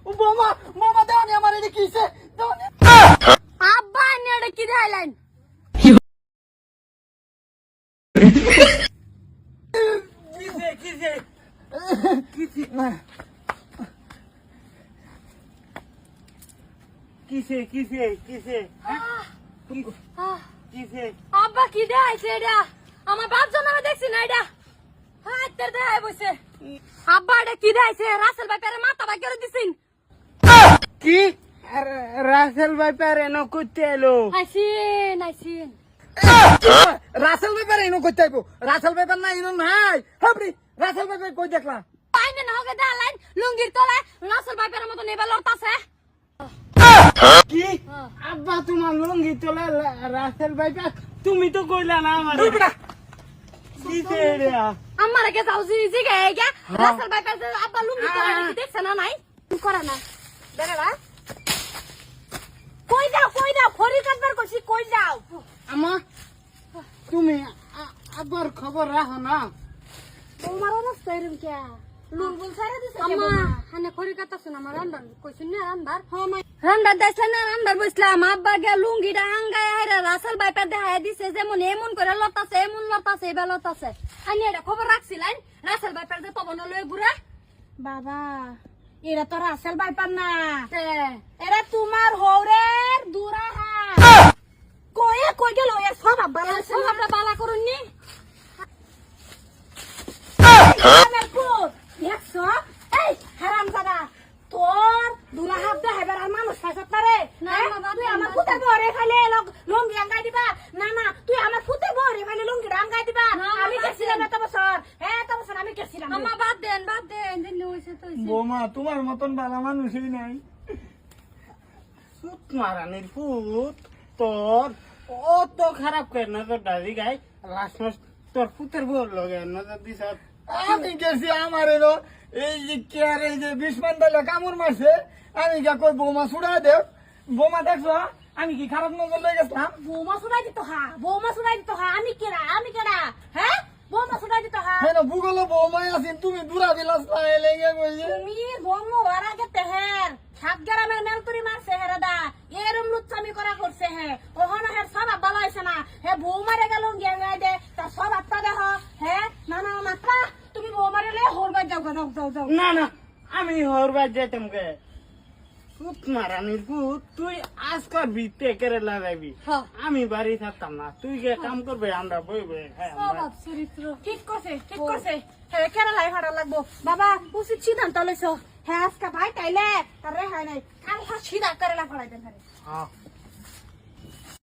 বোমা বোমা দাও আমার এটা কিসে দাও আব্বা নে এটা কি দেখাইলেন কিসে কিসে না কিসে কিসে কিসে কিসে আব্বা কি দেখাইছে এটা আমার বাপ জন্মে দেখছি না এটা হ্যাঁ তোর দেখাই বসে আব্বা এটা কি দেখাইছে রাসেল ভাই পেরে মাথা ভাই করে দিছিন কি রাসেল ভাই পারে ন করতে এলো আইসিন রাসেল ভাই পারে ন করতে আইবো রাসেল ভাই না ইনো নাই হাবরি রাসেল ভাই কই দেখলা আইনে না হোকে দালাইন লুঙ্গির তলায় রাসেল ভাই পেরে মতো নেবা লড়তাছে কি আব্বা তোমার লুঙ্গি তোলা রাসেল ভাই তুমি তো কইলা না আমার কিসে রে আমার কে যাও জি গে গে রাসেল ভাই পেরে আব্বা লুঙ্গি তলায় নাকি দেখছ না নাই করে না দেখলা কই যাও খড়ি কাটবার কইছি কই যাও আমা তুমি আব্বার খবর রাখো না তোমার অবস্থা এরকম কে লুঙ্গুল ছাড়া দিছে আম্মা হানে খড়ি কাটতাছ না আমার রান্দার কইছিন না রান্দার হ্যাঁ মাই রান্দার দাইছ না রান্দার বসলাম আব্বা গে লুঙ্গিটা আঙ্গায় হাইরা রাসেল ভাই পা দেখায় দিছে যেমন এমন করে লতাছে এমন লতাছে এবা লতাছে আনি এটা খবর রাখছিলেন রাসেল ভাই পা যে পবন লয়ে ঘুরে বাবা এরা তো রাসেল বাইপার না তে এরা তোমার হৌরের দুরাহা কয়ে কই গেল এর সব আব্বা সব আমরা বালা করুননি আমার পুত দেখছো এই হারামজাদা তোর দুরাহা দে হেবার আর মানুষ ফাসত পারে না, হ্যাঁ? বাবা, তুই না, আমার বাবা। পুতে বরে খাইলে লঙ্গি আঙ্গাই দিবা না না তুই আমার পুতে বরে খাইলে লঙ্গি আঙ্গাই দিবা না, আমি বাবা, গেছিলাম এত বছর হ্যাঁ এত বছর আমি গেছিলাম আম্মা বাদ দেন দিন হইছে তো হইছে বোমা তোমার মতন ভালো মানুষই নাই সুত মারানির ফুট তোর ও তো খারাপ করে নজর ডালি গাই লাস্ট মাস তোর ফুতের বউর লগে নজর দিছ আমি গেছি আমার এলো এই যে কেয়ার এই যে বিস্মান দালে কামড় মারছে আমি গা কই বোমা ছুড়া দেব বোমা দেখছো আমি কি খারাপ নজর লেগে গেছিলাম বৌমা শুনাই দিত হা আমি কেডা হ্যাঁ বৌমা শুনাই দিত হা হ্যাঁ ভূগোল বৌমাই আছেন তুমি দূরা বিলাস লেগে কইছে তুমি বম্ম ওর আগে তেহের সাত গ্রামের মেলতুরি মারছে হে দাদা এরম লুচ্চামি করা করছে হে ওখানে হের সব ভালো হয়েছে না হে বউ মারে গেল গেঙ্গাই দে তার সব আত্মা দেহ হে না না মাত্রা তুমি বউ মারিলে হরবার যাও না না আমি হরবার যেতাম গে সুত মারানির পুত তুই আজকাল বিতে করে লাগাইবি হ্যাঁ। আমি বাড়ি থাকতাম না তুই গে কাম করবে আমরা বইবে হ্যাঁ আমরা। সব চরিত্র ঠিক করছে হে কেনা লাই ভাড়া লাগবো বাবা উচিত সিদ্ধান্ত লইছ হ্যাঁ আজকে ভাই তাইলে তার রেহাই নাই কাল সিধা করে লা ফড়াই দেন হ্যাঁ